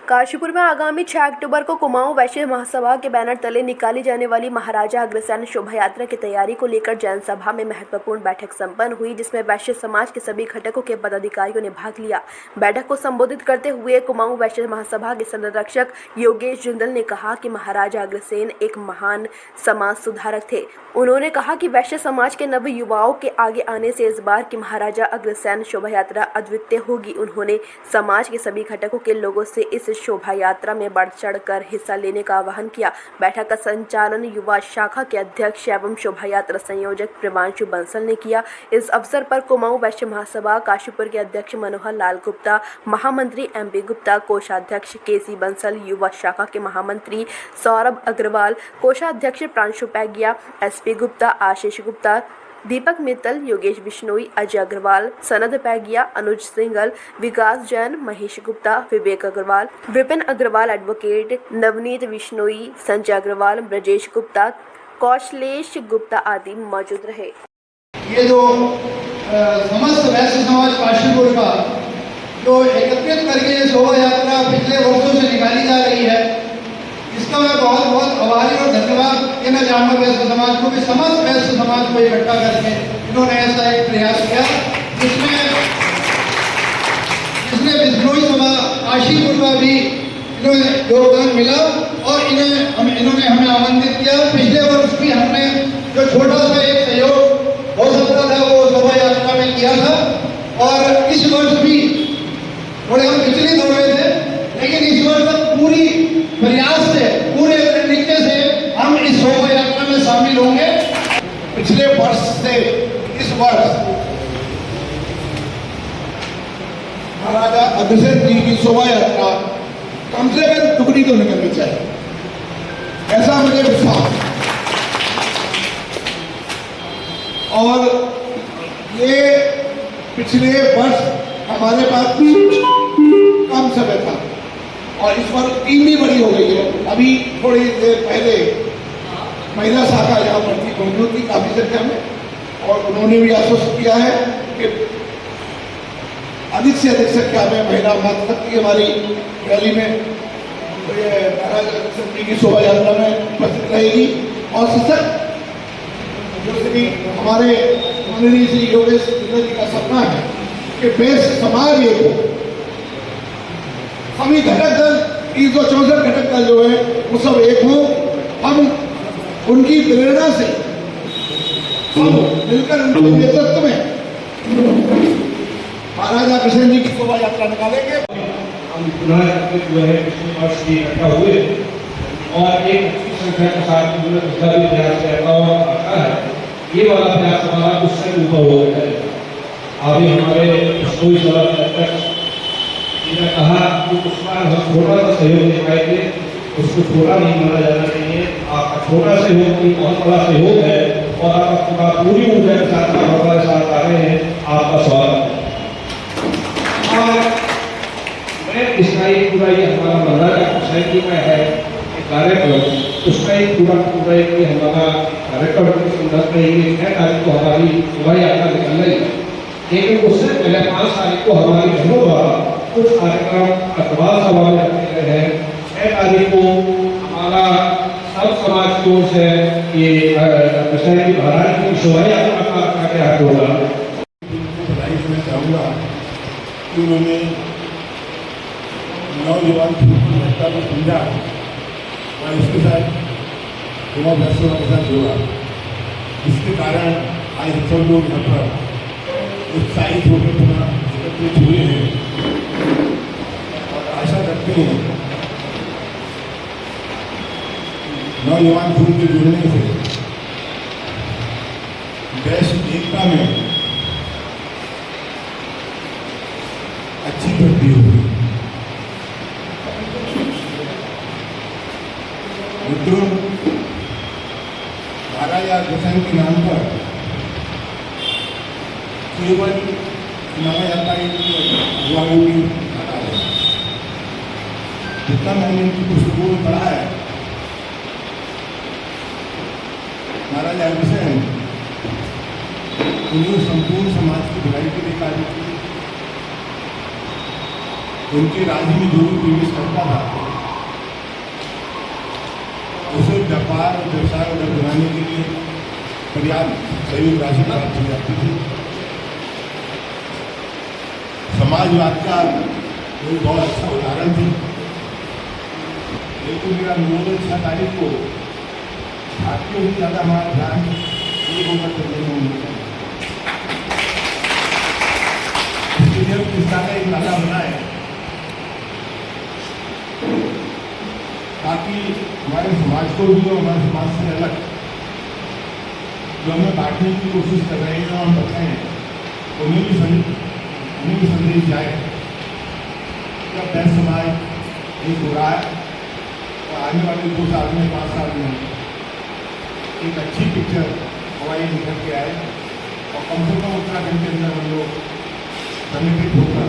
काशीपुर में आगामी 6 अक्टूबर को कुमाऊं वैश्य महासभा के बैनर तले निकाली जाने वाली महाराजा अग्रसेन शोभा यात्रा की तैयारी को लेकर जनसभा में महत्वपूर्ण बैठक संपन्न हुई, जिसमें वैश्य समाज के सभी घटकों के पदाधिकारियों ने भाग लिया। बैठक को संबोधित करते हुए कुमाऊं वैश्य महासभा के संरक्षक योगेश जिंदल ने कहा कि महाराजा अग्रसेन एक महान समाज सुधारक थे। उन्होंने कहा कि वैश्य समाज के नव युवाओं के आगे आने से इस बार की महाराजा अग्रसेन शोभा यात्रा अद्वितीय होगी। उन्होंने समाज के सभी घटकों के लोगों से इस शोभा यात्रा में बढ़ चढ़ कर हिस्सा लेने का आह्वान किया। बैठक का संचालन युवा शाखा के अध्यक्ष एवं शोभा यात्रा संयोजक प्रिवांशु बंसल ने किया। इस अवसर पर कुमाऊं वैश्य महासभा काशीपुर के अध्यक्ष मनोहर लाल गुप्ता, महामंत्री MP गुप्ता, कोषाध्यक्ष KC बंसल, युवा शाखा के महामंत्री सौरभ अग्रवाल, कोषाध्यक्ष प्रांशु पैगिया, SP गुप्ता, आशीष गुप्ता, दीपक मित्तल, योगेश बिश्नोई, अजय अग्रवाल, सनद पैगिया, अनुज सिंगल, विकास जैन, महेश गुप्ता, विवेक अग्रवाल, विपिन अग्रवाल, एडवोकेट नवनीत बिश्नोई, संजय अग्रवाल, ब्रजेश गुप्ता, कौशलेश गुप्ता आदि मौजूद रहे। ये जो समस्त वैश्य समाज काशीपुर का जो एकत्रित करके ये शोभा यात्रा पिछले वर्षों से निकाली जा रही है, इसका मैं बहुत बहुत आभारी और धन्यवाद देना चाहूँगा वैश्य समाज को, भी समस्त वैश्य समाज को इकट्ठा करके इन्होंने ऐसा एक प्रयास किया जिसमें बिश्नोई सभा काशीपुर का भी इन्होंने योगदान मिला और इन्होंने हमें आमंत्रित किया। पिछले वर्ष भी हमने जो छोटा सा एक सहयोग हो सकता था वो शोभा यात्रा में किया था और इस वर्ष भी थोड़े हम विचलित हो रहे थे, लेकिन इस वर्ष पूरी प्रयास से, पूरे तरीके से हम इस शोभा यात्रा में शामिल होंगे। पिछले वर्ष से इस वर्ष महाराजा अग्रसेन जी की शोभा यात्रा कम से कम टुकड़ी तो निकलनी चाहिए, ऐसा मुझे विश्वास। और ये पिछले वर्ष हमारे पास भी कम समय था और इस बार टीम भी बड़ी हो गई है। अभी थोड़ी देर पहले महिला शाखा यहाँ पर थी, मौजूद थी काफी संख्या में, और उन्होंने भी आश्वस्त किया है कि अधिक से अधिक संख्या में महिला मातृशक्ति हमारी रैली में महाराजा अग्रसेन जी की शोभा यात्रा में उपस्थित रहेगी। और सशक्त जो श्री हमारे माननीय श्री योगेश जिंदल जी का सपना है कि वैश्य समाज एक हो, सभी घटक दल 364 घटक दल जो है वो सब एक हो। हम उनकी प्रेरणा से हम मिलकर उनके नेतृत्व में महाराजा अग्रसेन जी की शोभा यात्रा निकालेंगे। हम पुनः जो है पिछले वर्ष भी इकट्ठा हुए और एक अच्छी संख्या के साथ पिछला भी प्रयास रहता और आता है। ये वाला प्रयास हमारा उससे ऊपर हो गया है। अभी हमारे बिश्नोई सभा के अध्यक्ष ने कहा कि उस बार हम थोड़ा सा सहयोग दे पाएंगे, उसको थोड़ा नहीं माना जाना चाहिए। आपका छोटा सहयोग भी बहुत बड़ा सहयोग है और आप अपना पूरी ऊर्जा के साथ हमारे साथ आ रहे हैं, आपका स्वागत है। और मैं इसका एक पूरा ये हमारा महाराजा अग्रसेन जी का है कार्यक्रम, उसका एक पूरा एक हमारा कार्यक्रम के संदर्भ में ये 6 तारीख को हमारी शोभा यात्रा निकल रही है, लेकिन उससे पहले 5 तारीख को हमारे बहनों द्वारा कुछ कार्यक्रम अखबार सभा में रखे गए हैं। 6 तारीख को हमारा सब समाज की ओर से ये अग्रसेन जी महाराज की शोभा यात्रा का कार्यक्रम होगा। बधाई देना चाहूँगा कि उन्होंने नौजवान घटना को समझा और इसके साथ कुमाऊं वैश्य के साथ जोड़ा, इसके कारण आज सब लोग यहाँ पर उत्साहित होकर पुनः एकत्रित हुए हैं और आशा करते हैं नौजवान खून के जुड़ने से वैश्य एकता में अच्छी वृद्धि होगी। मित्रों, महाराजा अग्रसेन के नाम पर केवल शोभा यात्रा युवाओं की घटा है। जितना मैंने इनकी पुस्तकों में पढ़ा है, महाराजा अग्रसेन उन्होंने संपूर्ण समाज की भलाई के लिए कार्य किया। उनके राज्य में जो भी प्रवेश करता था व्यापार और व्यवसाय को बढ़ाने के लिए पर्याप्त सहयोग राशि प्राप्त हो जाती थी। समाजवाद का कोई बहुत अच्छा उदाहरण थी, लेकिन मेरा अनुरोध 6 तारीख को भारतीयों से ज़्यादा हमारा ध्यान एक होकर चलने में होना चाहिए। इसके लिए किस तरह का एक नाला बनाए ताकि हमारे समाज को भी और हमारे समाज से अलग जो हमें बांटने की कोशिश कर रहे हैं और हम बताएं उन्हें भी संदेश जाए कि अब बैस समाज एक हो रहा है और आने वाले 2 साल में 5 साल में एक अच्छी पिक्चर हमारी निकल के आए और कम से कम उत्तराखंड के अंदर हम लोग संगठित होकर